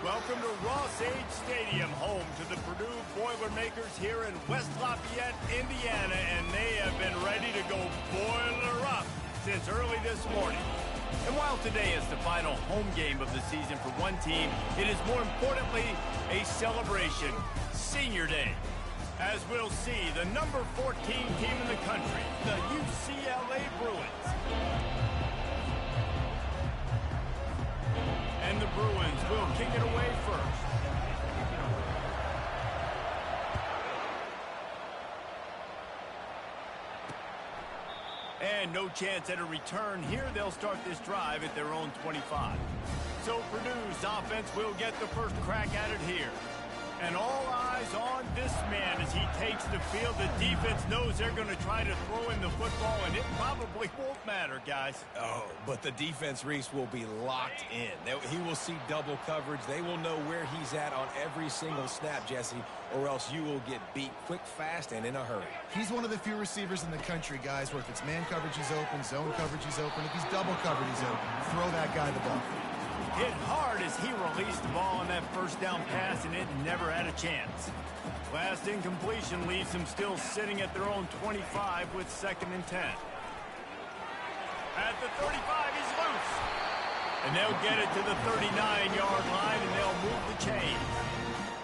Welcome to Ross-Age Stadium, home to the Purdue Boilermakers here in West Lafayette, Indiana, and they have been ready to go boiler up since early this morning. And while today is the final home game of the season for one team, it is more importantly a celebration, Senior Day. As we'll see, the number 14 team in the country, the UCLA Bruins. And the Bruins will kick it away first. And no chance at a return here. They'll start this drive at their own 25. So Purdue's offense will get the first crack at it here. And all eyes on this man as he takes the field. The defense knows they're going to try to throw in the football, and it probably won't matter, guys. Oh, but the defense, Reese, will be locked in. He will see double coverage. They will know where he's at on every single snap, Jesse, or else you will get beat quick, fast, and in a hurry. He's one of the few receivers in the country, guys, where if it's man coverage, he's open, zone coverage, he's open. If he's double covered, he's open. Throw that guy the ball. Hit hard as he released the ball on that first down pass, and it never had a chance. Last incompletion leaves them still sitting at their own 25 with 2nd and 10. At the 35, he's loose. And they'll get it to the 39-yard line, and they'll move the chains.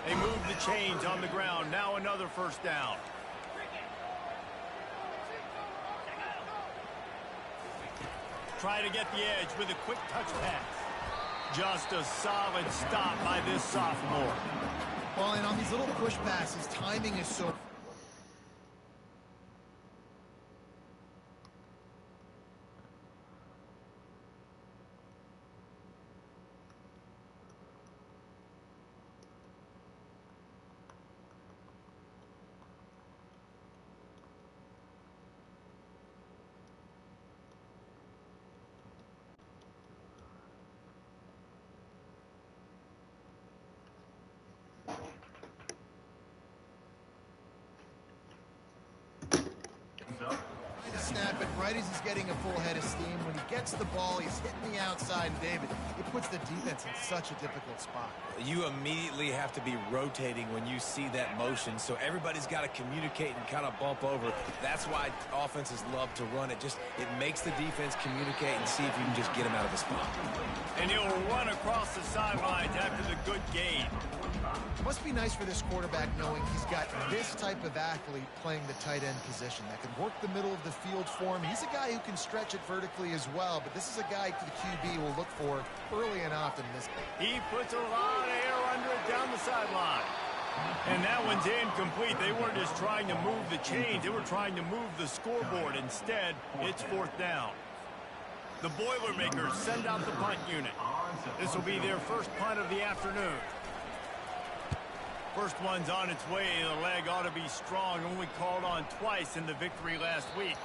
They move the chains on the ground. Now another first down. Try to get the edge with a quick touch pass. Just a solid stop by this sophomore. Well, and on these little push passes, timing is so... Snap it right as he's getting a full head of steam. When he gets the ball, he's hitting the outside, and David, it puts the defense in such a difficult spot. You immediately have to be rotating when you see that motion, so everybody's got to communicate and kind of bump over. That's why offenses love to run it. It makes the defense communicate and see if you can just get him out of the spot. And he'll run across the sidelines after the good gain. It must be nice for this quarterback knowing he's got this type of athlete playing the tight end position that can work the middle of the field for him. He's a guy who can stretch it vertically as well, but this is a guy the QB will look for early and often in this game. He puts a lot of air under it down the sideline. And that one's incomplete. They weren't just trying to move the chains. They were trying to move the scoreboard. Instead, it's 4th down. The Boilermakers send out the punt unit. This will be their first punt of the afternoon. First one's on its way. The leg ought to be strong. Only called on twice in the victory last week.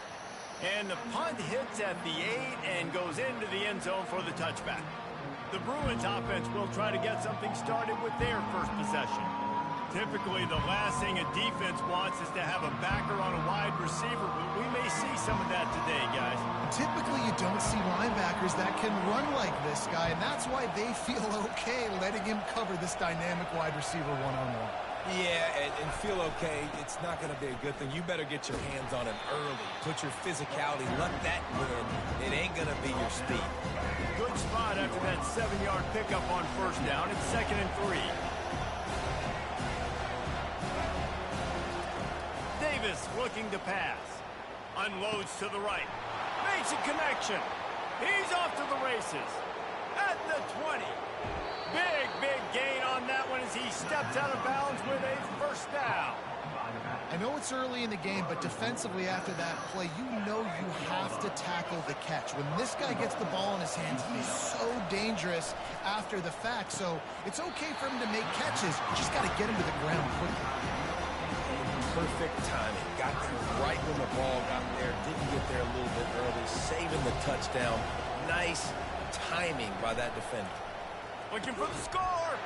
And the punt hits at the 8 and goes into the end zone for the touchback. The Bruins offense will try to get something started with their first possession. Typically, the last thing a defense wants is to have a backer on a wide receiver, but we may see some of that today, guys. Typically, you don't see linebackers that can run like this guy, and that's why they feel okay letting him cover this dynamic wide receiver one-on-one. Yeah, and feel okay, it's not going to be a good thing. You better get your hands on him early. Put your physicality, let that win. It ain't going to be your speed. Good spot after that 7-yard pickup on first down. It's 2nd and 3. Davis looking to pass. Unloads to the right. Makes a connection. He's off to the races. At the 20. Big gain on that one as he steps out of bounds with a first down. I know it's early in the game, but defensively after that play, you know you have to tackle the catch. When this guy gets the ball in his hands, he's so dangerous after the fact. So it's okay for him to make catches. You just got to get him to the ground quickly. Perfect timing. Got there right when the ball got there. Didn't get there a little bit early. Saving the touchdown. Nice timing by that defender. Looking for the score.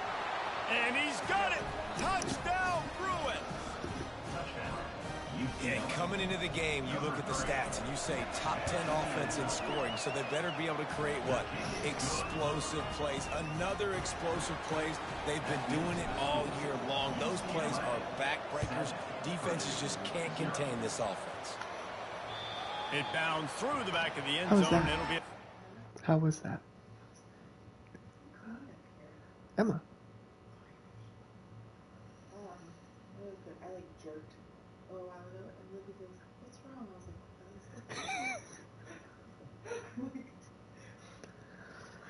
And he's got it. Touchdown, Bruins. Yeah, coming into the game, you look at the stats and you say top 10 offense in scoring, so they better be able to create what? Explosive plays. Another explosive plays. They've been doing it all year long. Those plays are backbreakers. Defenses just can't contain this offense. It bounds through the back of the end zone. It'll be. How was that? Emma. I like jerked a while ago, and Libby goes, "What's wrong?" I was like,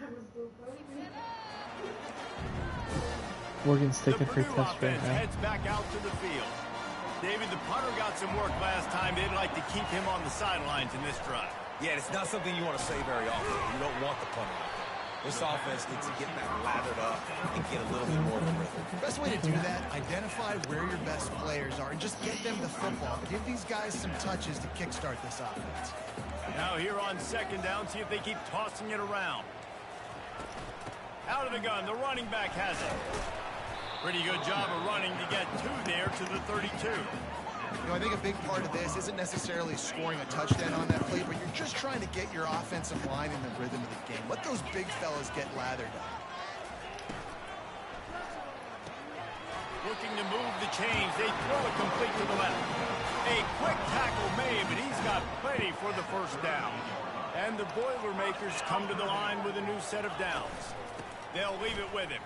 I was so funny. Morgan's taking her Purdue test right offense now. heads back out to the field. David, the punter got some work last time. They'd like to keep him on the sidelines in this drive. Yeah, it's not something you want to say very often. You don't want the punter out there. This offense needs to get back lathered up and get a little bit more of a rhythm. The best way to do that, identify where your best players are and just get them the football. Give these guys some touches to kickstart this offense. Now here on second down, see if they keep tossing it around. Out of the gun, the running back has it. Pretty good job of running to get two there to the 32. You know, I think a big part of this isn't necessarily scoring a touchdown on that play, but you're just trying to get your offensive line in the rhythm of the game. Let those big fellas get lathered up. Looking to move the chains. They throw it complete to the left. A quick tackle made, but he's got plenty for the first down. And the Boilermakers come to the line with a new set of downs. They'll leave it with him.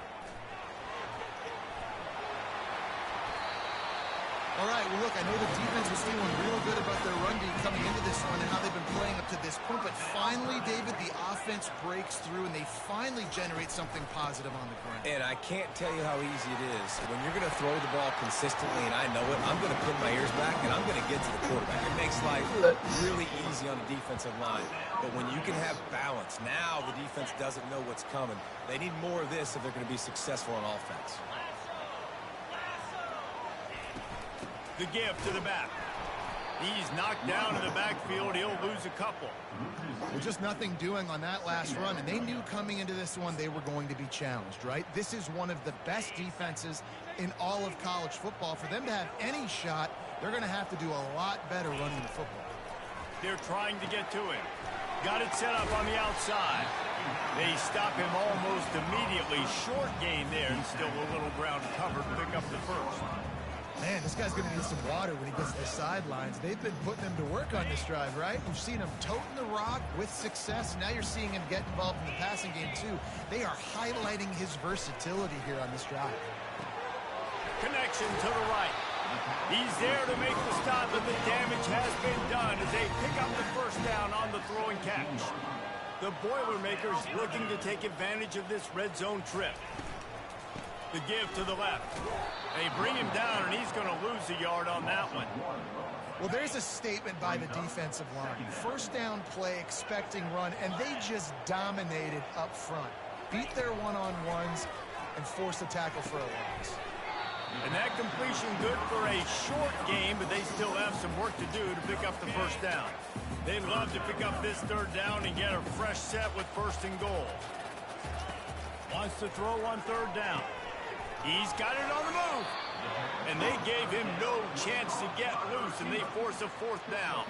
All right, well, look, I know the defense was feeling real good about their run D coming into this one and how they've been playing up to this point, but finally, David, the offense breaks through and they finally generate something positive on the ground. And I can't tell you how easy it is. When you're going to throw the ball consistently, and I know it, I'm going to pin my ears back and I'm going to get to the quarterback. It makes life really easy on the defensive line. But when you can have balance, now the defense doesn't know what's coming. They need more of this if they're going to be successful on offense. The give to the back. He's knocked down in the backfield. He'll lose a couple. Well, just nothing doing on that last run, and they knew coming into this one they were going to be challenged, right? This is one of the best defenses in all of college football. For them to have any shot, they're going to have to do a lot better running the football. They're trying to get to him. Got it set up on the outside. They stop him almost immediately. Short gain there, and still a little ground covered to pick up the first. Man, this guy's going to need some water when he gets to the sidelines. They've been putting him to work on this drive, right? We've seen him toting the rock with success. Now you're seeing him get involved in the passing game, too. They are highlighting his versatility here on this drive. Connection to the right. He's there to make the stop, but the damage has been done as they pick up the first down on the throwing catch. The Boilermakers looking to take advantage of this red zone trip. The give to the left. They bring him down, and he's going to lose a yard on that one. Well, there's a statement by the defensive line. First down play, expecting run, and they just dominated up front. Beat their one-on-ones and forced a tackle for a loss. And that completion good for a short game, but they still have some work to do to pick up the first down. They'd love to pick up this third down and get a fresh set with first and goal. Wants to throw on third down. He's got it on the move. And they gave him no chance to get loose, and they force a fourth down.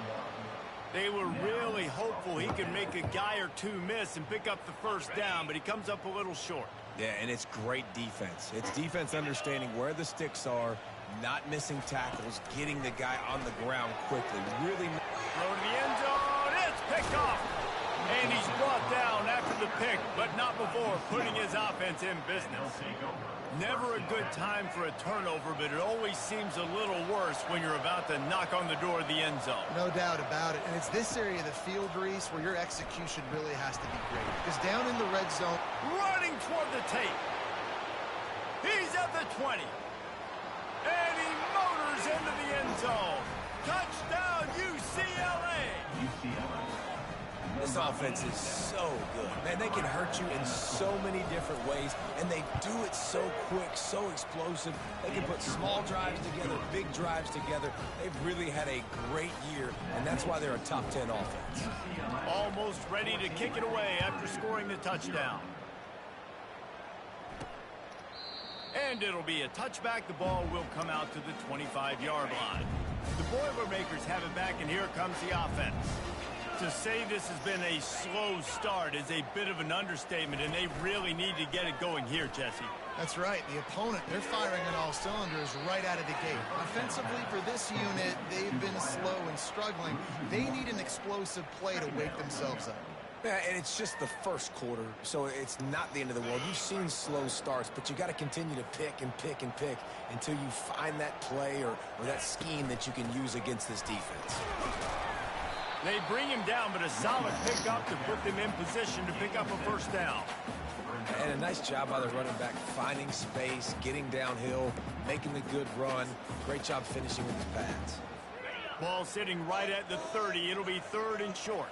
They were really hopeful he could make a guy or two miss and pick up the first down, but he comes up a little short. Yeah, and it's great defense. It's defense understanding where the sticks are, not missing tackles, getting the guy on the ground quickly. Really. Throw to the end zone. It's picked off. And he's brought down after the pick, but not before putting his offense in business. Never a good time for a turnover, but it always seems a little worse when you're about to knock on the door of the end zone. No doubt about it. And it's this area of the field, Reese, where your execution really has to be great. Because down in the red zone, Running toward the tape. He's at the 20. And he motors into the end zone. Touchdown, UCLA. This offense is so good. Man, they can hurt you in so many different ways, and they do it so quick, so explosive. They can put small drives together, big drives together. They've really had a great year, and that's why they're a top 10 offense. Almost ready to kick it away after scoring the touchdown. And it'll be a touchback. The ball will come out to the 25-yard line. The Boilermakers have it back, and here comes the offense. To say this has been a slow start is a bit of an understatement, and they really need to get it going here, Jesse. That's right. The opponent, they're firing on all cylinders right out of the gate. Offensively, for this unit, they've been slow and struggling. They need an explosive play to wake themselves up. Yeah, and it's just the first quarter, so it's not the end of the world. You've seen slow starts, but you got to continue to pick and pick and pick until you find that play or that scheme that you can use against this defense. They bring him down, but a solid pickup to put them in position to pick up a first down. And a nice job by the running back, finding space, getting downhill, making the good run. Great job finishing with his pads. Ball sitting right at the 30. It'll be 3rd and short.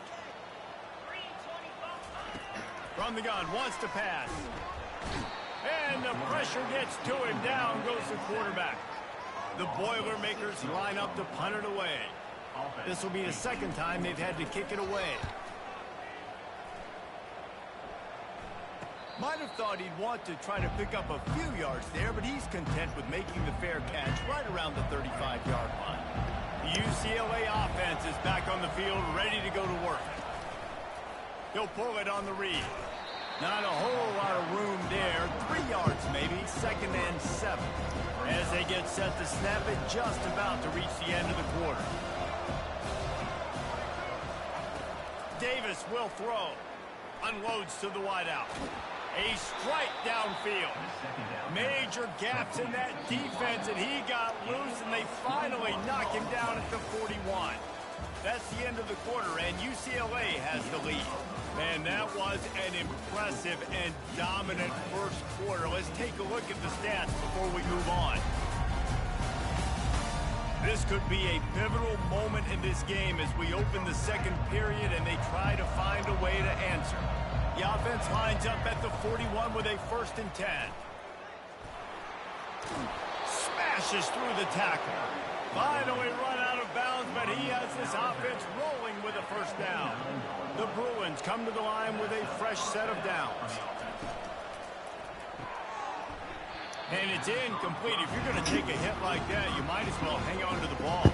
From the gun, wants to pass. And the pressure gets to him. Down goes the quarterback. The Boilermakers line up to punt it away. This will be the second time they've had to kick it away. Might have thought he'd want to try to pick up a few yards there, but he's content with making the fair catch right around the 35-yard line. The UCLA offense is back on the field, ready to go to work. He'll pull it on the read. Not a whole lot of room there. 3 yards maybe, 2nd and 7. As they get set to snap it, just about to reach the end of the quarter. Davis will throw. Unloads to the wideout. A strike downfield. Major gaps in that defense, and he got loose, and they finally knock him down at the 41. That's the end of the quarter, and UCLA has the lead. And that was an impressive and dominant first quarter. Let's take a look at the stats before we move on. This could be a pivotal moment in this game as we open the second period and they try to find a way to answer. The offense lines up at the 41 with a 1st and 10. Smashes through the tackle. Finally run out of bounds, but he has this offense rolling with a first down. The Bruins come to the line with a fresh set of downs. And it's incomplete. If you're going to take a hit like that, you might as well hang on to the ball.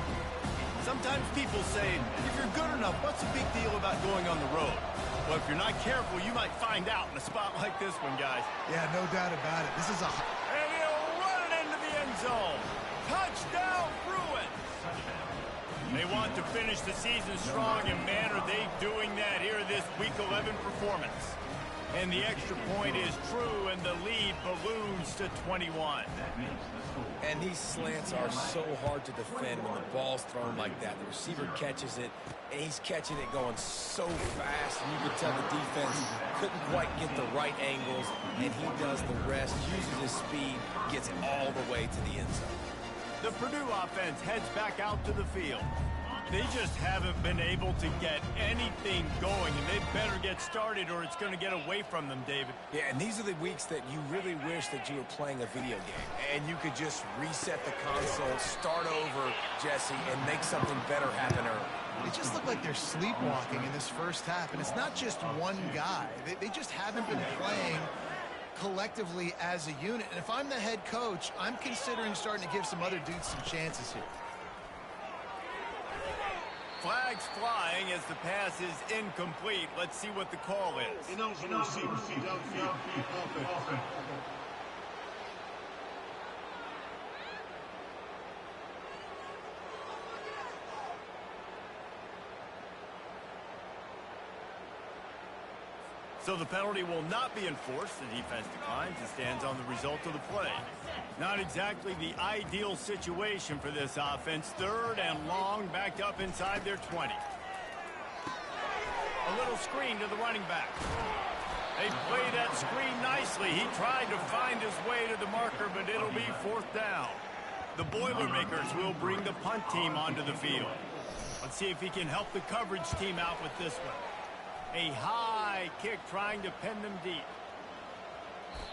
Sometimes people say, if you're good enough, what's the big deal about going on the road? Well, if you're not careful, you might find out in a spot like this one, guys. Yeah, no doubt about it. This is a... And he'll run it into the end zone. Touchdown, Bruins! They want to finish the season strong, and man, are they doing that here in this Week 11 performance. And the extra point is true, and the lead balloons to 21. And these slants are so hard to defend when the ball's thrown like that. The receiver catches it, and he's catching it going so fast, and you can tell the defense couldn't quite get the right angles, and he does the rest, uses his speed, gets all the way to the end zone. The Purdue offense heads back out to the field. They just haven't been able to get anything going, and they better get started or it's going to get away from them, David. Yeah, and these are the weeks that you really wish that you were playing a video game, and you could just reset the console, start over, Jesse, and make something better happen early. It just looked like they're sleepwalking in this first half, and it's not just one guy. They just haven't been playing collectively as a unit. And if I'm the head coach, I'm considering starting to give some other dudes some chances here. Flags flying as the pass is incomplete. Let's see what the call is. So the penalty will not be enforced. The defense declines and stands on the result of the play. Not exactly the ideal situation for this offense. 3rd and long, backed up inside their 20. A little screen to the running back. They play that screen nicely. He tried to find his way to the marker, but it'll be 4th down. The Boilermakers will bring the punt team onto the field. Let's see if he can help the coverage team out with this one. A high kick trying to pin them deep.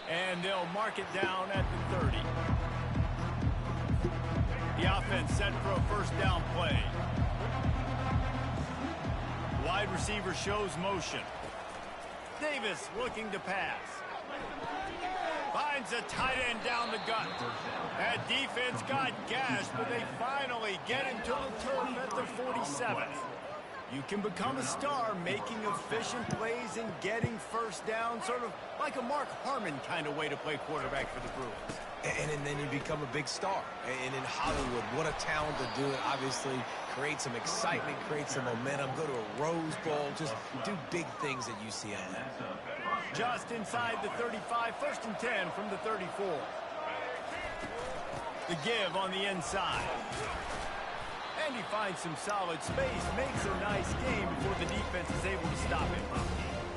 And they'll mark it down at the 30. The offense set for a first down play. Wide receiver shows motion. Davis looking to pass. Finds a tight end down the gut. That defense got gashed, but they finally get him to the turf at the 47. You can become a star making efficient plays and getting first down, sort of like a Mark Harmon kind of way to play quarterback for the Bruins. And then you become a big star. And in Hollywood, what a talent to do it. Obviously, create some excitement, create some momentum, go to a Rose Bowl, just do big things at UCLA. Just inside the 35, 1st and 10 from the 34. The give on the inside. And he finds some solid space, makes a nice game before the defense is able to stop him.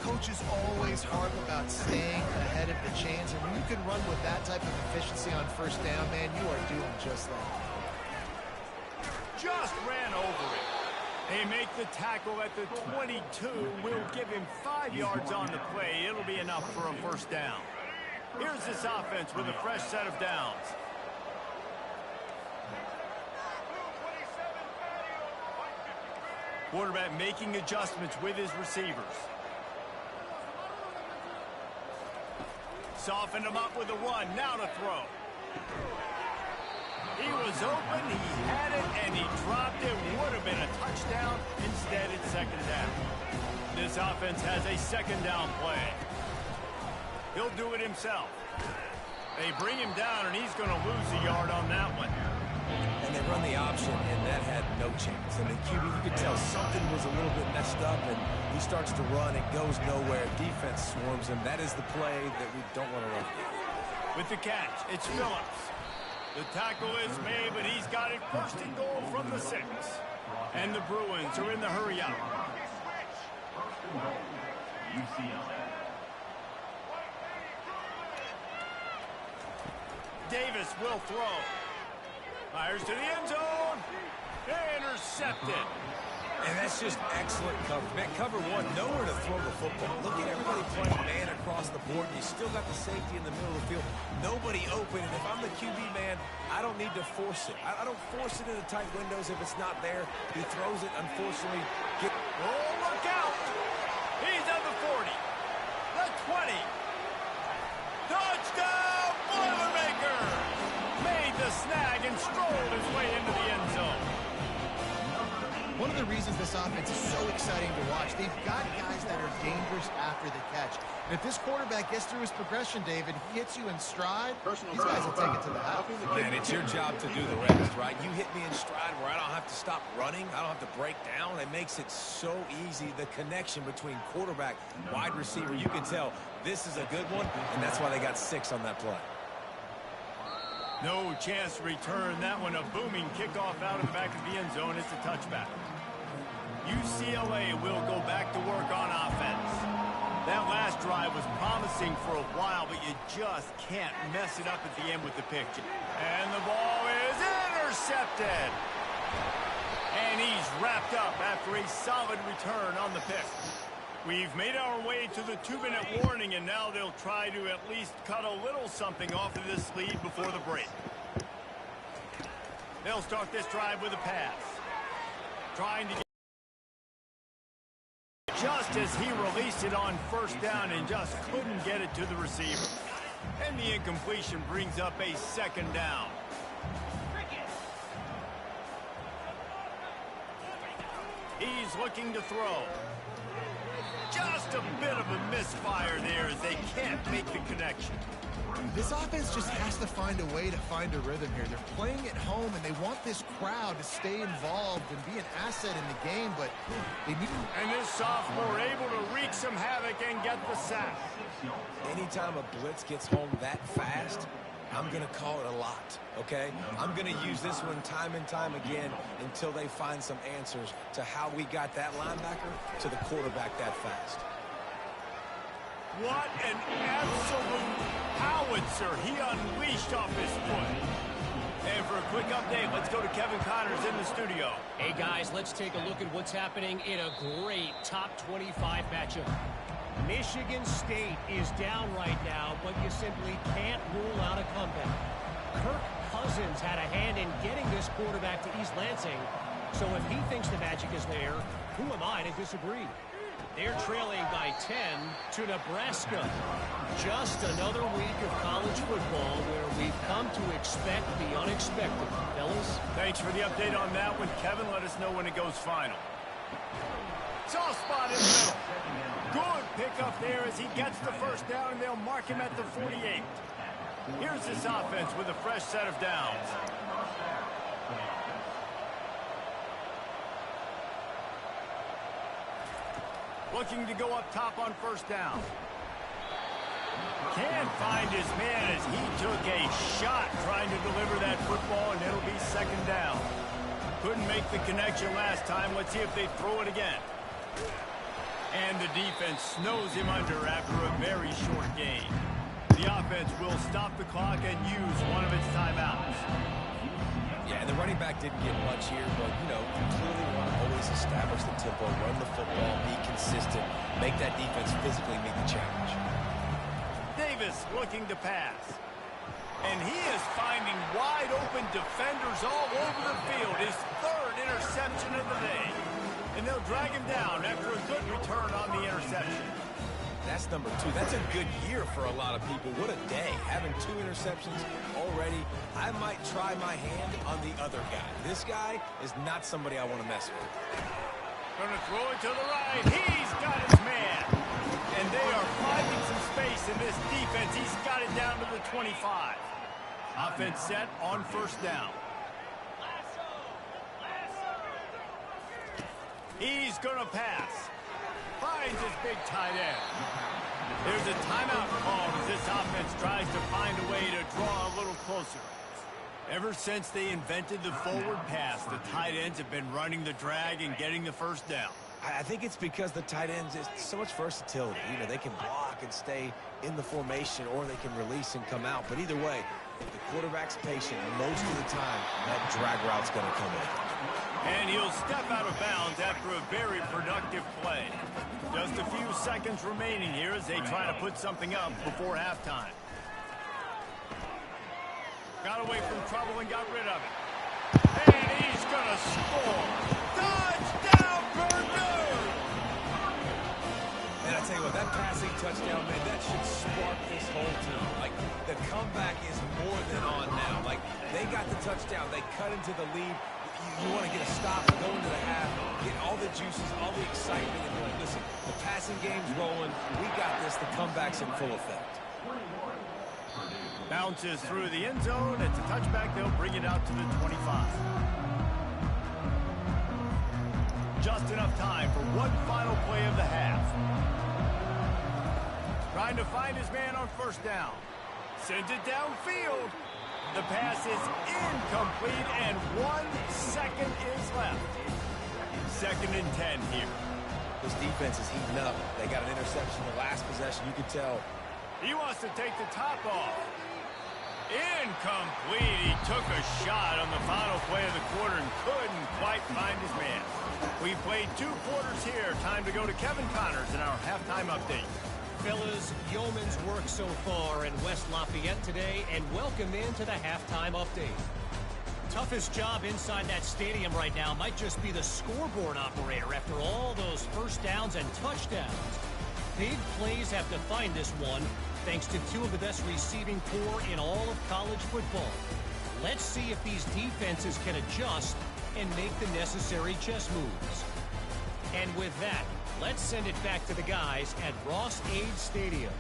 Coaches always harp about staying ahead of the chains, and when you can run with that type of efficiency on 1st down, man, you are doing just that. Just ran over it. They make the tackle at the 22. We'll give him 5 yards on the play. It'll be enough for a 1st down. Here's this offense with a fresh set of downs. Quarterback making adjustments with his receivers. Softened him up with a run. Now to throw. He was open, he had it, and he dropped it. Would have been a touchdown. Instead, it's 2nd down. This offense has a 2nd down play. He'll do it himself. They bring him down, and he's going to lose a yard on that one. And they run the option, and that had no chance. And the QB, you could tell something was a little bit messed up, and he starts to run. It goes nowhere. Defense swarms him. That is the play that we don't want to run. With the catch, it's Phillips. The tackle is made, but he's got it 1st and goal from the 6. And the Bruins are in the hurry up. Davis will throw. Fires to the end zone. Intercepted. And that's just excellent cover. Man, cover one, nowhere to throw the football. Look at everybody playing man across the board. You still got the safety in the middle of the field. Nobody open. And if I'm the QB, man, I don't need to force it. I don't force it into tight windows if it's not there. He throws it, unfortunately. Oh, look out. He's at the 40. The 20. Touchdown, Boilermaker. Made the snag and strolled his way into the end zone. One of the reasons this offense is so exciting to watch, they've got guys that are dangerous after the catch. And if this quarterback gets through his progression, David, he hits you in stride, these guys will take it to the house. And it's your job to do the rest, right? You hit me in stride where I don't have to stop running. I don't have to break down. It makes it so easy, the connection between quarterback, wide receiver. You can tell this is a good one, and that's why they got 6 on that play. No chance to return that one. A booming kickoff out of the back of the end zone. It's a touchback. UCLA will go back to work on offense. That last drive was promising for a while, but you just can't mess it up at the end with the pick. And the ball is intercepted. And he's wrapped up after a solid return on the pick. We've made our way to the 2-minute warning, and now they'll try to at least cut a little something off of this lead before the break. They'll start this drive with a pass. Trying to get just as he released it on 1st down and just couldn't get it to the receiver. And the incompletion brings up a 2nd down. He's looking to throw. Just a bit of a misfire there as they can't make the connection. This offense just has to find a way to find a rhythm here. They're playing at home, and they want this crowd to stay involved and be an asset in the game, but they need... And this sophomore able to wreak some havoc and get the sack. Anytime a blitz gets home that fast, I'm going to call it a lot, okay? I'm going to use this one time and time again until they find some answers to how we got that linebacker to the quarterback that fast. What an absolute howitzer he unleashed off his foot. And for a quick update, let's go to Kevin Connors in the studio. Hey, guys, let's take a look at what's happening in a great top 25 matchup. Michigan State is down right now, but you simply can't rule out a comeback. Kirk Cousins had a hand in getting this quarterback to East Lansing, so if he thinks the magic is there, who am I to disagree? They're trailing by 10 to Nebraska. Just another week of college football where we've come to expect the unexpected. Fellas? Thanks for the update on that one, Kevin. Let us know when it goes final. Soft spot in the middle. Good pickup there as he gets the first down, and they'll mark him at the 48. Here's this offense with a fresh set of downs. Looking to go up top on first down. Can't find his man as he took a shot trying to deliver that football, and it'll be second down. Couldn't make the connection last time. Let's see if they throw it again. And the defense snows him under after a very short gain. The offense will stop the clock and use one of its timeouts. Yeah, and the running back didn't get much here, but, you know, you clearly want to always establish the tempo, run the football, be consistent, make that defense physically meet the challenge. Davis looking to pass. And he is finding wide-open defenders all over the field. His third interception of the day. And they'll drag him down after a good return on the interception. That's number 2. That's a good year for a lot of people. What a day. Having 2 interceptions already. I might try my hand on the other guy. This guy is not somebody I want to mess with. Gonna throw it to the right. He's got his man. And they are finding some space in this defense. He's got it down to the 25. Offense set on first down. He's gonna pass. Finds his big tight end. There's a timeout called as this offense tries to find a way to draw a little closer. Ever since they invented the forward pass, the tight ends have been running the drag and getting the first down. I think it's because the tight ends is so much versatility. You know, they can block and stay in the formation, or they can release and come out. But either way, if the quarterback's patient, most of the time, that drag route's going to come in. And he'll step out of bounds after a very productive play. Just a few seconds remaining here as they try to put something up before halftime. Got away from trouble and got rid of it. And he's going to score. Touchdown, Purdue! And I tell you what, that passing touchdown, man, that should spark this whole team. Like, the comeback is more than on now. Like, they got the touchdown. They cut into the lead. You want to get a stop, go into the half, get all the juices, all the excitement, and be like, listen, the passing game's rolling. We got this. The comeback's in full effect. Bounces through the end zone. It's a touchback. They'll bring it out to the 25. Just enough time for one final play of the half. Trying to find his man on first down. Sends it downfield. The pass is incomplete, and 1 second is left. 2nd and 10 here. This defense is heating up. They got an interception the last possession. You could tell. He wants to take the top off. Incomplete. He took a shot on the final play of the quarter and couldn't quite find his man. We played 2 quarters here. Time to go to Kevin Connors in our halftime update. Fellas, yeoman's work so far in West Lafayette today, and welcome into the halftime update. Toughest job inside that stadium right now might just be the scoreboard operator after all those first downs and touchdowns. Big plays have defined this one, thanks to 2 of the best receiving corps in all of college football. Let's see if these defenses can adjust and make the necessary chess moves. And with that, let's send it back to the guys at Ross-Ade Stadium.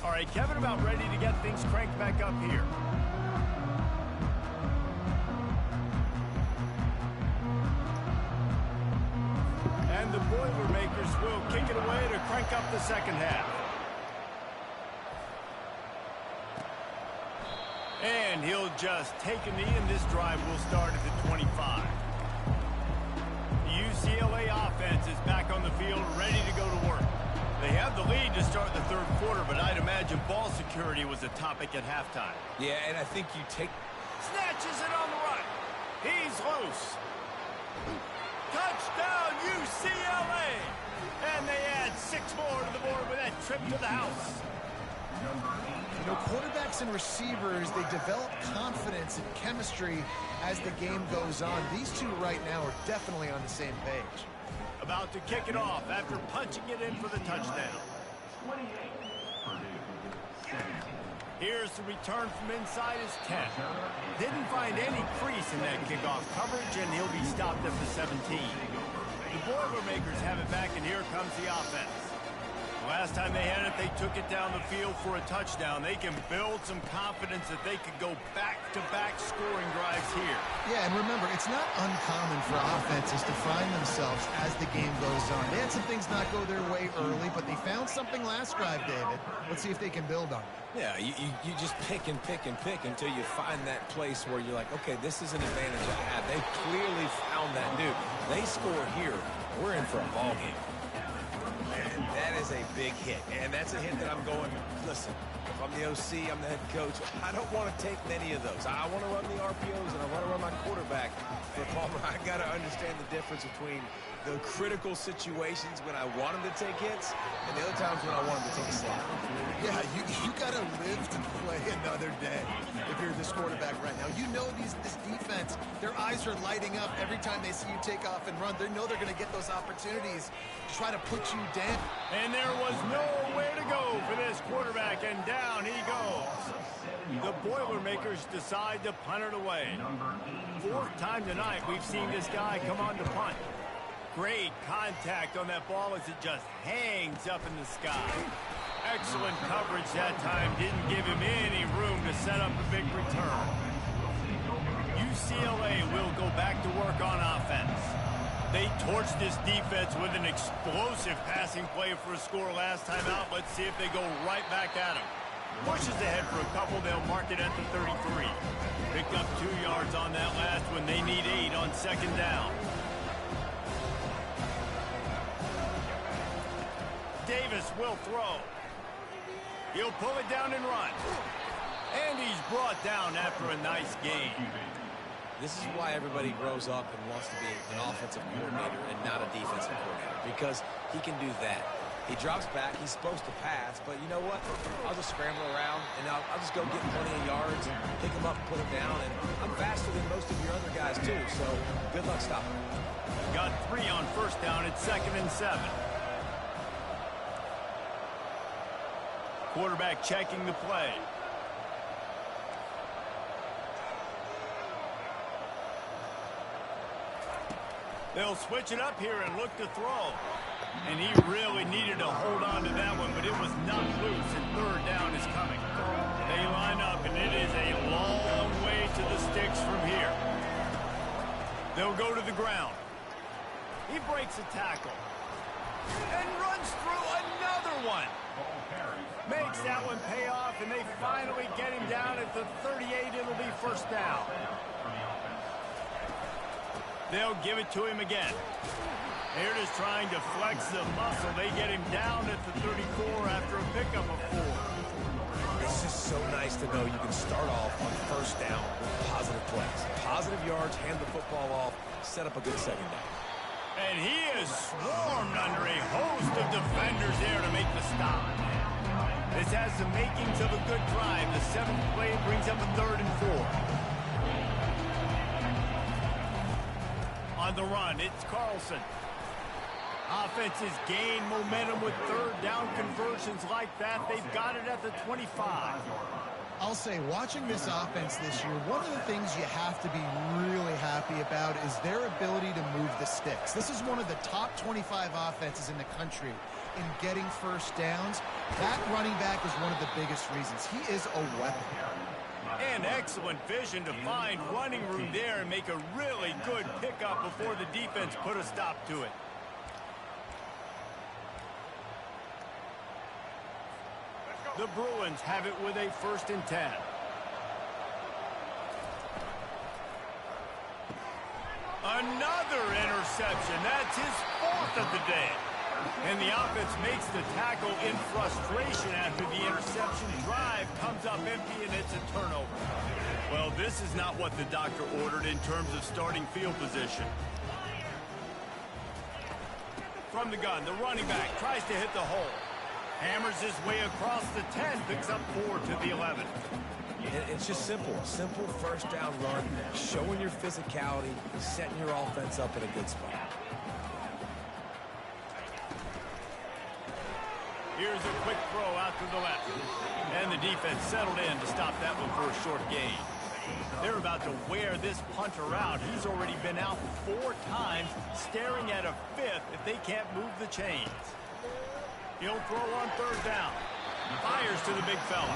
All right, Kevin, about ready to get things cranked back up here. And the Boilermakers will kick it away to crank up the second half. And he'll just take a knee, and this drive will start at the 25. The UCLA offense is back on the field, ready to go to work. They have the lead to start the 3rd quarter, but I'd imagine ball security was a topic at halftime. Yeah, and I think you take... Snatches it on the run. He's loose. Touchdown, UCLA! And they add 6 more to the board with that trip to the house. You know, quarterbacks and receivers, they develop confidence and chemistry as the game goes on. These two right now are definitely on the same page. About to kick it off after punching it in for the touchdown. Here's the return from inside his 10. Didn't find any crease in that kickoff coverage, and he'll be stopped at the 17. The Boilermakers have it back, and here comes the offense. Last time they had it, they took it down the field for a touchdown. They can build some confidence that they could go back-to-back scoring drives here. Yeah, and remember, it's not uncommon for offenses to find themselves as the game goes on. They had some things not go their way early, but they found something last drive, David. Let's see if they can build on it. Yeah, you just pick and pick and pick until you find that place where you're like, okay, this is an advantage I have. They clearly found that dude. They score here, we're in for a ball game. And that is a big hit. And that's a hit that I'm going, listen, if I'm the OC, I'm the head coach, I don't want to take many of those. I want to run the RPOs and I want to run my quarterback. For Palmer, I got to understand the difference between the critical situations when I want him to take hits and the other times when I want him to take a slide. Yeah, you got to live to play another day if you're this quarterback right now. You know this defense, their eyes are lighting up every time they see you take off and run. They know they're going to get those opportunities to try to put you down. And there was nowhere to go for this quarterback, and down he goes. The Boilermakers decide to punt it away. Fourth time tonight we've seen this guy come on to punt. Great contact on that ball as it just hangs up in the sky. Excellent coverage that time. Didn't give him any room to set up a big return. UCLA will go back to work on offense. They torched this defense with an explosive passing play for a score last time out. Let's see if they go right back at him. Pushes ahead for a couple. They'll mark it at the 33. Picked up 2 yards on that last one. They need 8 on second down. Davis will throw. He'll pull it down and run. And he's brought down after a nice gain. This is why everybody grows up and wants to be an offensive coordinator and not a defensive coordinator, because he can do that. He drops back. He's supposed to pass, but you know what? I'll just scramble around, and I'll just go get plenty of yards and pick him up and put him down. And I'm faster than most of your other guys, too, so good luck stopping him. Got 3 on first down at 2nd and 7. Quarterback checking the play. They'll switch it up here and look to throw. And he really needed to hold on to that one, but it was not loose, and third down is coming. They line up, and it is a long way to the sticks from here. They'll go to the ground. He breaks a tackle and runs through another one. Makes that one pay off, and they finally get him down at the 38. It'll be first down. They'll give it to him again. They're just trying to flex the muscle. They get him down at the 34 after a pickup of 4. It's just so nice to know you can start off on first down with positive plays. Positive yards, hand the football off, set up a good second down. And he is swarmed under a host of defenders there to make the stop. This has the makings of a good drive. The 7th play brings up a 3rd and 4. On the run, it's Carlson. Offenses gain momentum with 3rd down conversions like that. They've got it at the 25. I'll say, watching this offense this year, one of the things you have to be really happy about is their ability to move the sticks. This is one of the top 25 offenses in the country in getting first downs. That running back is one of the biggest reasons. He is a weapon. And excellent vision to find running room there and make a really good pickup before the defense put a stop to it. The Bruins have it with a 1st and 10. Another interception. That's his 4th of the day. And the offense makes the tackle in frustration after the interception. Drive comes up empty, and it's a turnover. Well, this is not what the doctor ordered in terms of starting field position. From the gun, the running back tries to hit the hole. Hammers his way across the 10, picks up 4 to the 11. It's just simple. Simple first down run, showing your physicality, setting your offense up in a good spot. Here's a quick throw out to the left. And the defense settled in to stop that one for a short gain. They're about to wear this punter out. He's already been out 4 times, staring at a 5th if they can't move the chains. He'll throw on 3rd down. Fires to the big fella.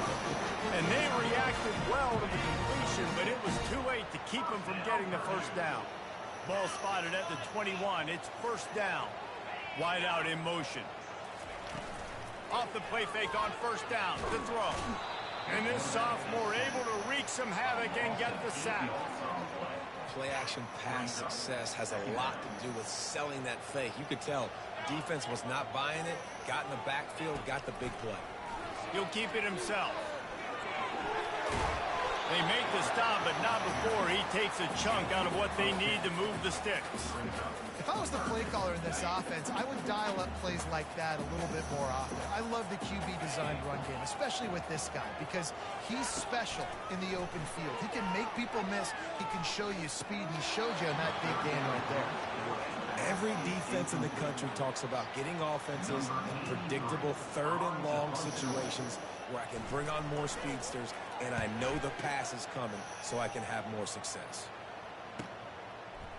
And they reacted well to the completion, but it was too late to keep him from getting the first down. Ball spotted at the 21. It's 1st down. Wide out in motion. Off the play fake on 1st down. The throw. And this sophomore able to wreak some havoc and get the sack. Play action pass success has a lot to do with selling that fake. You could tell defense was not buying it, got in the backfield, got the big play. He'll keep it himself. They make the stop, but not before he takes a chunk out of what they need to move the sticks. If I was the play caller in this offense, I would dial up plays like that a little bit more often. I love the QB-designed run game, especially with this guy, because he's special in the open field. He can make people miss. He can show you speed, and he showed you in that big game right there. Every defense in the country talks about getting offenses in predictable 3rd and long situations where I can bring on more speedsters, and I know the pass is coming, so I can have more success.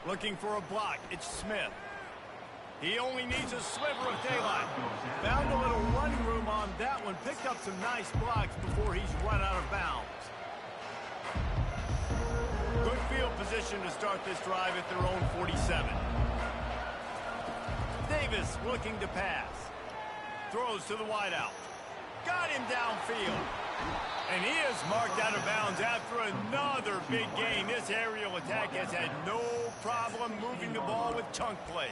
Looking for a block, it's Smith. He only needs a sliver of daylight. Found a little running room on that one. Picked up some nice blocks before he's run out of bounds. Good field position to start this drive at their own 47. Davis looking to pass. Throws to the wideout. Got him downfield. And he is marked out of bounds after another big gain. This aerial attack has had no problem moving the ball with chunk plays.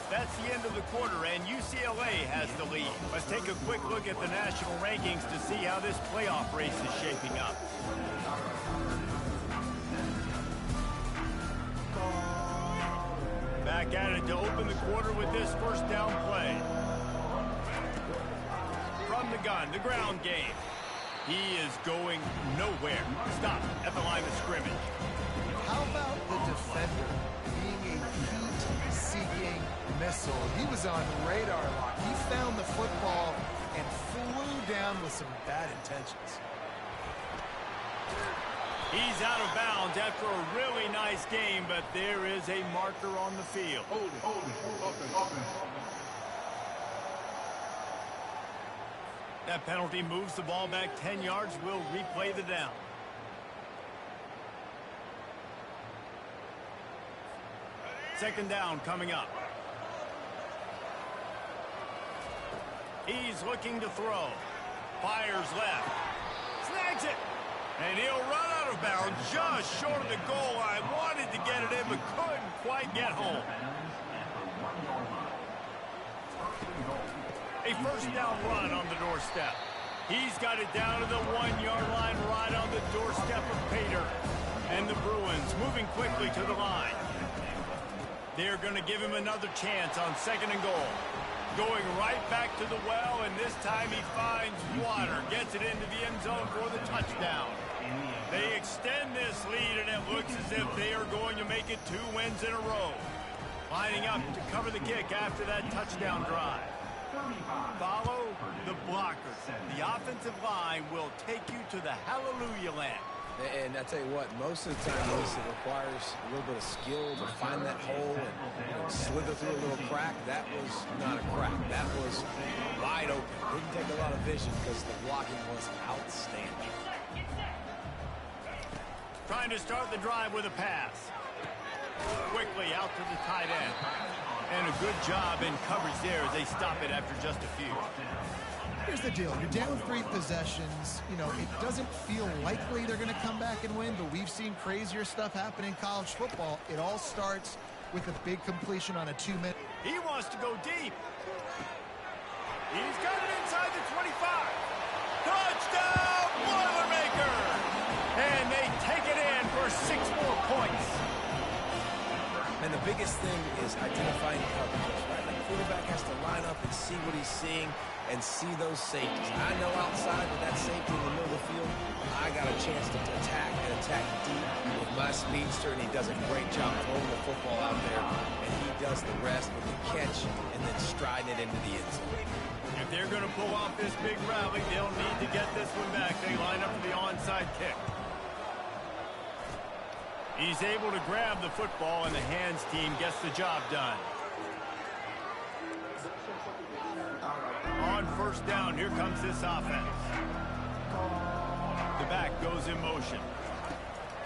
That's the end of the quarter, and UCLA has the lead. Let's take a quick look at the national rankings to see how this playoff race is shaping up. Back at it to open the quarter with this 1st down play. From the gun, the ground game. He is going nowhere. Stop at the line of scrimmage. How about the defender being a heat-seeking missile? He was on radar lock. He found the football and flew down with some bad intentions. He's out of bounds after a really nice game, but there is a marker on the field. That penalty moves the ball back 10 yards. We'll replay the down. Second down coming up. He's looking to throw. Fires left. Snags it. And he'll run out of bounds just short of the goal line. Wanted to get it in, but couldn't quite get home. A 1st down run on the doorstep. He's got it down to the 1-yard line right on the doorstep of Pater. And the Bruins moving quickly to the line. They're going to give him another chance on 2nd and goal. Going right back to the well, and this time he finds water. Gets it into the end zone for the touchdown. They extend this lead, and it looks as if they are going to make it 2 wins in a row. Lining up to cover the kick after that touchdown drive. Follow the blockers. The offensive line will take you to the hallelujah land. And I tell you what, most of the time, it requires a little bit of skill to find that hole and slither through a little crack. That was not a crack. That was wide open. Didn't take a lot of vision because the blocking was outstanding. Trying to start the drive with a pass. Quickly out to the tight end. And a good job in coverage there as they stop it after just a few. Here's the deal. You're down 3 possessions. You know, it doesn't feel likely they're going to come back and win, but we've seen crazier stuff happen in college football. It all starts with a big completion on a 2-minute. He wants to go deep. He's got it inside the 25. Touchdown, Boilermakers! And they take it in for 6 more points. And the biggest thing is identifying coverage, right? The quarterback has to line up and see what he's seeing and see those safeties. I know outside with that safety in the middle of the field, I got a chance to attack and attack deep with my speedster, and he does a great job throwing the football out there, and he does the rest with the catch and then striding it into the end zone. If they're going to pull off this big rally, they'll need to get this one back. They line up for the onside kick. He's able to grab the football, and the hands team gets the job done. On first down, here comes this offense. The back goes in motion.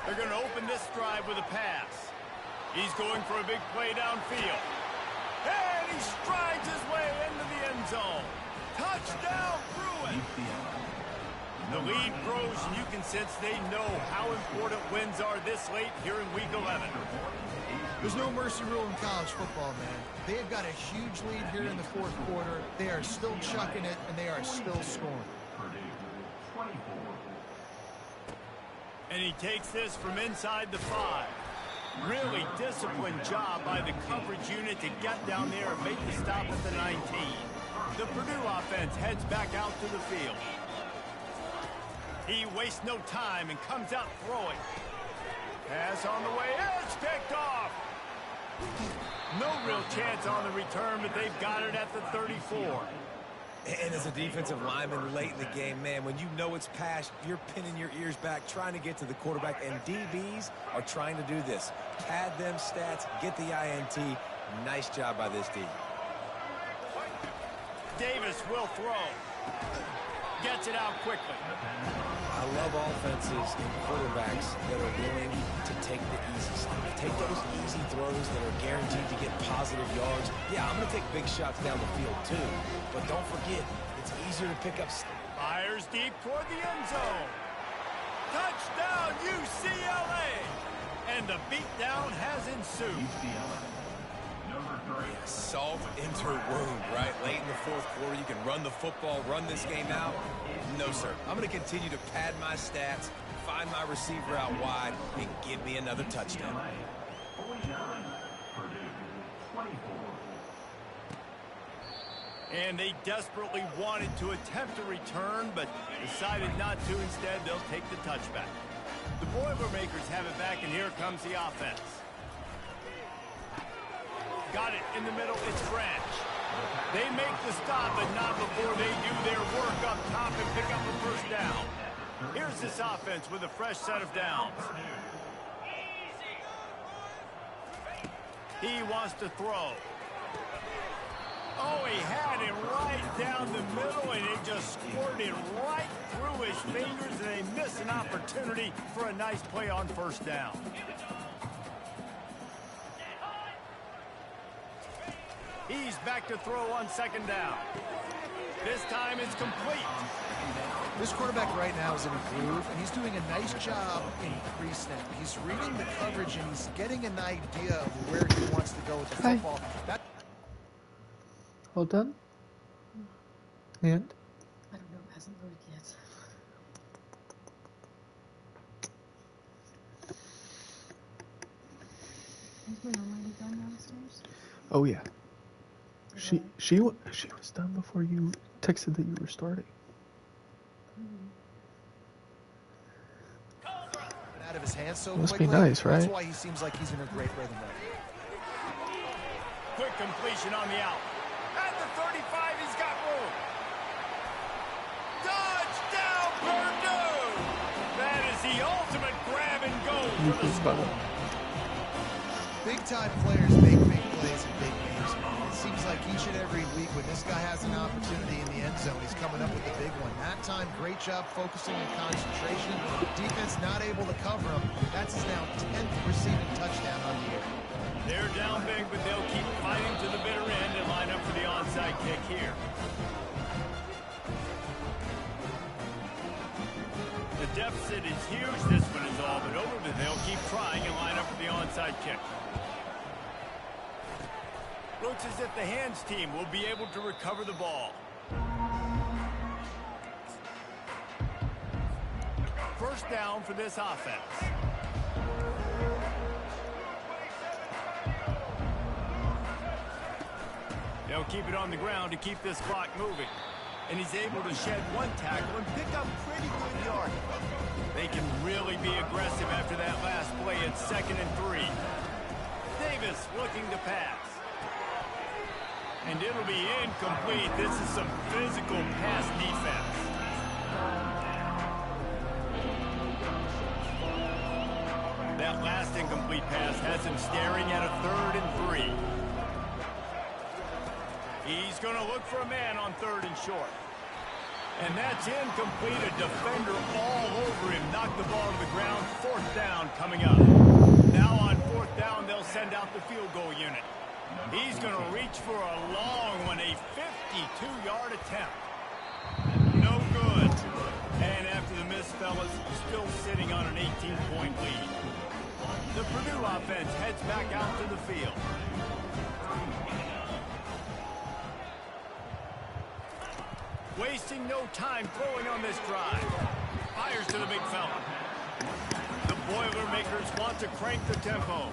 They're going to open this drive with a pass. He's going for a big play downfield. And he strides his way into the end zone. Touchdown, Bruin! The lead grows, and you can sense they know how important wins are this late here in Week 11. There's no mercy rule in college football, man. They have got a huge lead here in the fourth quarter. They are still chucking it, and they are still scoring. And he takes this from inside the 5. Really disciplined job by the coverage unit to get down there and make the stop at the 19. The Purdue offense heads back out to the field. He wastes no time and comes out throwing. Pass on the way. It's picked off. No real chance on the return, but they've got it at the 34. And as a defensive lineman late in the game, man, when you know it's passed, you're pinning your ears back, trying to get to the quarterback, and DBs are trying to do this. Pad them stats, get the INT. Nice job by this D. Davis will throw. Gets it out quickly. I love offenses and quarterbacks that are willing to take the easy stuff. Take those easy throws that are guaranteed to get positive yards. Yeah, I'm going to take big shots down the field too, but don't forget, it's easier to pick up. Fires deep toward the end zone. Touchdown, UCLA! And the beatdown has ensued. Salt into wound, right? Late in the fourth quarter, you can run the football, run this game out. No, sir. I'm going to continue to pad my stats, find my receiver out wide, and give me another touchdown. And they desperately wanted to attempt a return, but decided not to. Instead, they'll take the touchback. The Boilermakers have it back, and here comes the offense. Got it in the middle. It's French. They make the stop, but not before they do their work up top and pick up a first down. Here's this offense with a fresh set of downs. He wants to throw. Oh, he had it right down the middle, and it just squirted right through his fingers, and they miss an opportunity for a nice play on first down. He's back to throw on second down. This time it's complete. This quarterback right now is in a groove, and he's doing a nice job in pre-snap. He's reading the coverage, and he's getting an idea of where he wants to go with the football. Well done. And? I don't know. It hasn't loaded yet. Is my already done downstairs? Oh yeah. She was done before you texted that you were starting. Out of his hands so Must quickly. be nice, right? That's why he seems like he's in a great rhythm right now. Quick completion on the out. At the 35, he's got room. Touchdown, Purdue! That is the ultimate grab and go for the school. Big-time players make big plays in big games. It seems like each and every week when this guy has an opportunity in the end zone, he's coming up with a big one. That time, great job focusing on concentration. Defense not able to cover him. That's his now 10th receiving touchdown on the year. They're down big, but they'll keep fighting to the bitter end and line up for the onside kick here. The deficit is huge. This one is all but over, but they'll keep trying and line up for the onside kick. Looks as if the hands team will be able to recover the ball. First down for this offense. They'll keep it on the ground to keep this clock moving. And he's able to shed one tackle and pick up pretty good yardage. They can really be aggressive after that last play. It's 2nd and 3. Davis looking to pass. And it'll be incomplete. This is some physical pass defense. That last incomplete pass has him staring at a 3rd and 3. He's going to look for a man on 3rd and short. And that's incomplete. A defender all over him. Knocked the ball to the ground. 4th down coming up. Now on 4th down, they'll send out the field goal unit. He's going to reach for a long one, a 52-yard attempt. No good. And after the miss, fellas, still sitting on an 18-point lead. The Purdue offense heads back out to the field. Wasting no time throwing on this drive. Fires to the big fella. The Boilermakers want to crank the tempo.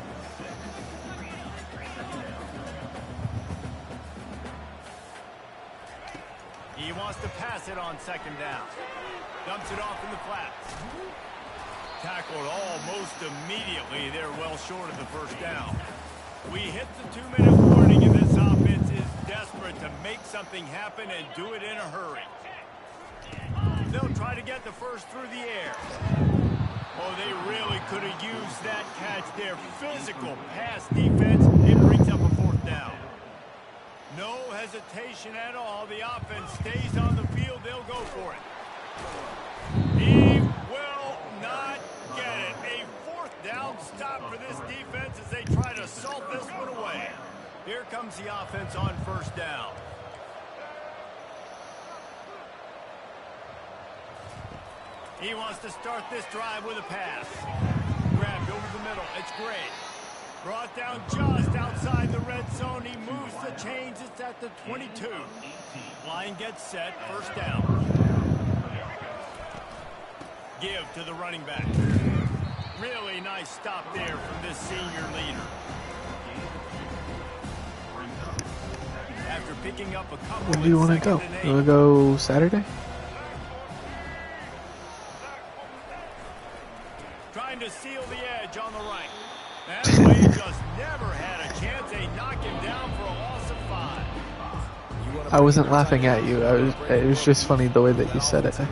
He wants to pass it on 2nd down. Dumps it off in the flats. Tackled almost immediately. They're well short of the 1st down. We hit the 2-minute warning, and this offense is desperate to make something happen and do it in a hurry. They'll try to get the first through the air. Oh, they really could have used that catch. Their physical pass defense, it brings up a 4th down. No hesitation at all. The offense stays on the field. They'll go for it. He will not get it. A 4th down stop for this defense as they try to salt this one away. Here comes the offense on 1st down. He wants to start this drive with a pass. Grabbed over the middle. It's great. Brought down just outside the red zone. He moves the chains. It's at the 22. Line gets set. 1st down. Give to the running back. Really nice stop there from this senior leader. After picking up a couple. When do you want to go? You want to go Saturday? Trying to seal the edge on the right. That play just never had a chance. They knock him down for a loss of 5. I wasn't laughing at you. It was just funny the way that you said it, I think.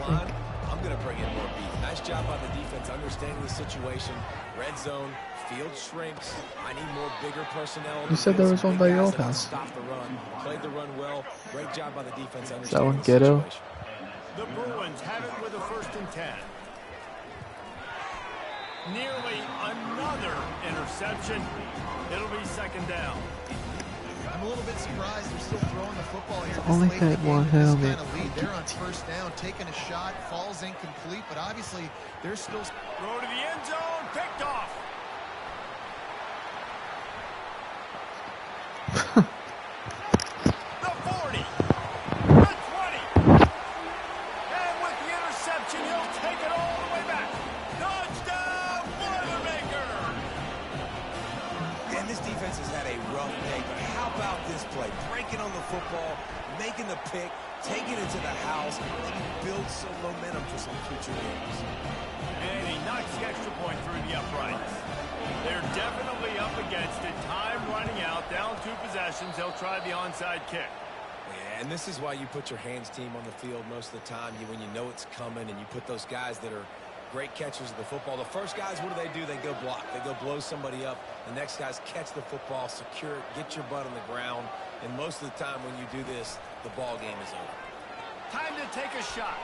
I'm going to bring in more beef. Nice job by the defense understanding the situation. Red zone, field shrinks. I need more bigger personnel. You said there was one by your old house. Stop the run. Played the run well. Great job by the defense understanding Is that one the ghetto? situation. The Bruins have it with a 1st and 10. Nearly another interception. It'll be 2nd down. I'm a little bit surprised they're still throwing the football here. Only This late in the had game one with this helmet. kind of lead. They're on 1st down, taking a shot, falls incomplete, but obviously they're still. Throw to the end zone, picked off. The 40, the 20, and with the interception, he'll take it all the way back. Touchdown, Boilermaker! And this defense has had a rough day, but how about this play? Breaking on the football, making the pick, taking it to the house, maybe build some momentum for some future games. And he knocks the extra point through the uprights. They're definitely up against it. Time running out, down 2 possessions. They'll try the onside kick. Yeah, and this is why you put your hands team on the field most of the time. When you know it's coming and you put those guys that are great catchers of the football. The first guys, what do? They go block. They go blow somebody up. The next guys catch the football, secure it, get your butt on the ground. And most of the time when you do this, the ball game is over. Time to take a shot.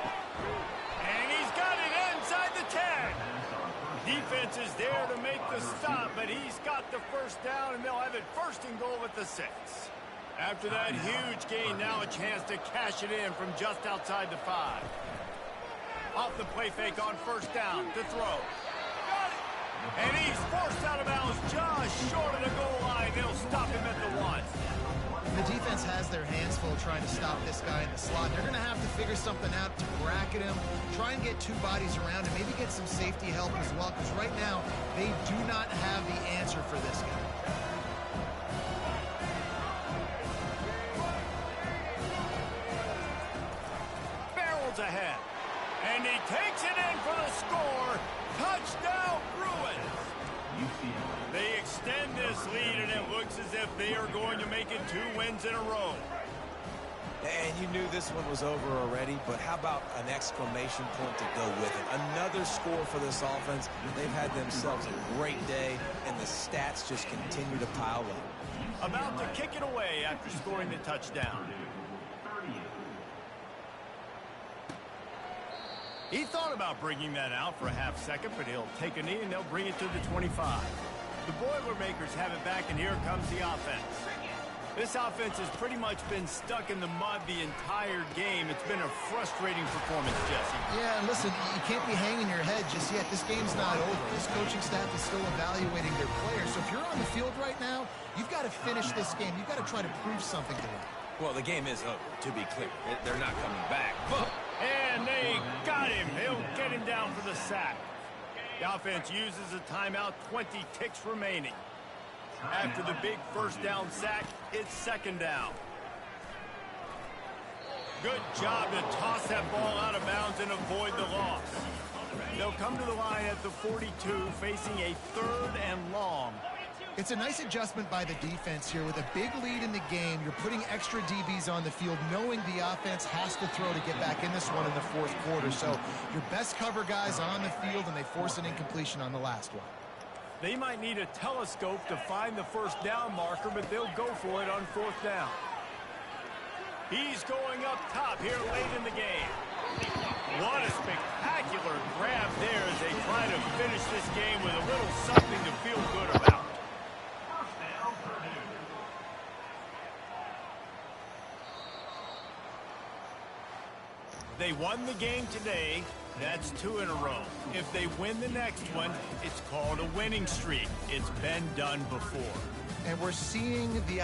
And he's got it inside the 10. Defense is there to make the stop, but he's got the 1st down, and they'll have it 1st and goal at the 6. After that huge gain, now a chance to cash it in from just outside the 5. Off the play fake on 1st down to throw. And he's forced out of bounds just short of the goal line. They'll stop him at the 1. The defense has their hands full trying to stop this guy in the slot. They're going to have to figure something out to bracket him, try and get 2 bodies around him, maybe get some safety help as well, because right now they do not have the answer for this guy. ahead. And he takes it in for the score. Touchdown, Bruins. They extend this lead, and it looks as if they are going to make it 2 wins in a row. And you knew this one was over already, but how about an exclamation point to go with it? Another score for this offense. They've had themselves a great day, and the stats just continue to pile up. About to kick it away after scoring the touchdown. He thought about bringing that out for a half second, but he'll take a knee and they'll bring it to the 25. The Boilermakers have it back, and here comes the offense. This offense has pretty much been stuck in the mud the entire game. It's been a frustrating performance, Jesse. Yeah, and listen, you can't be hanging your head just yet. This game's not over. This coaching staff is still evaluating their players. So if you're on the field right now, you've got to finish this game. You've got to try to prove something to them. Well, the game is over, to be clear. They're not coming back. But and they got him. He'll get him down for the sack. The offense uses a timeout, 20 ticks remaining. After the big first down sack, it's second down. Good job to toss that ball out of bounds and avoid the loss. They'll come to the line at the 42, facing a 3rd and long. It's a nice adjustment by the defense here. With a big lead in the game, you're putting extra DBs on the field, knowing the offense has to throw to get back in this one in the 4th quarter. So your best cover guys on the field, and they force an incompletion on the last one. They might need a telescope to find the first down marker, but they'll go for it on 4th down. He's going up top here late in the game. What a spectacular grab there as they try to finish this game with a little something to feel good about. They won the game today. That's 2 in a row. If they win the next one, it's called a winning streak. It's been done before. And we're seeing the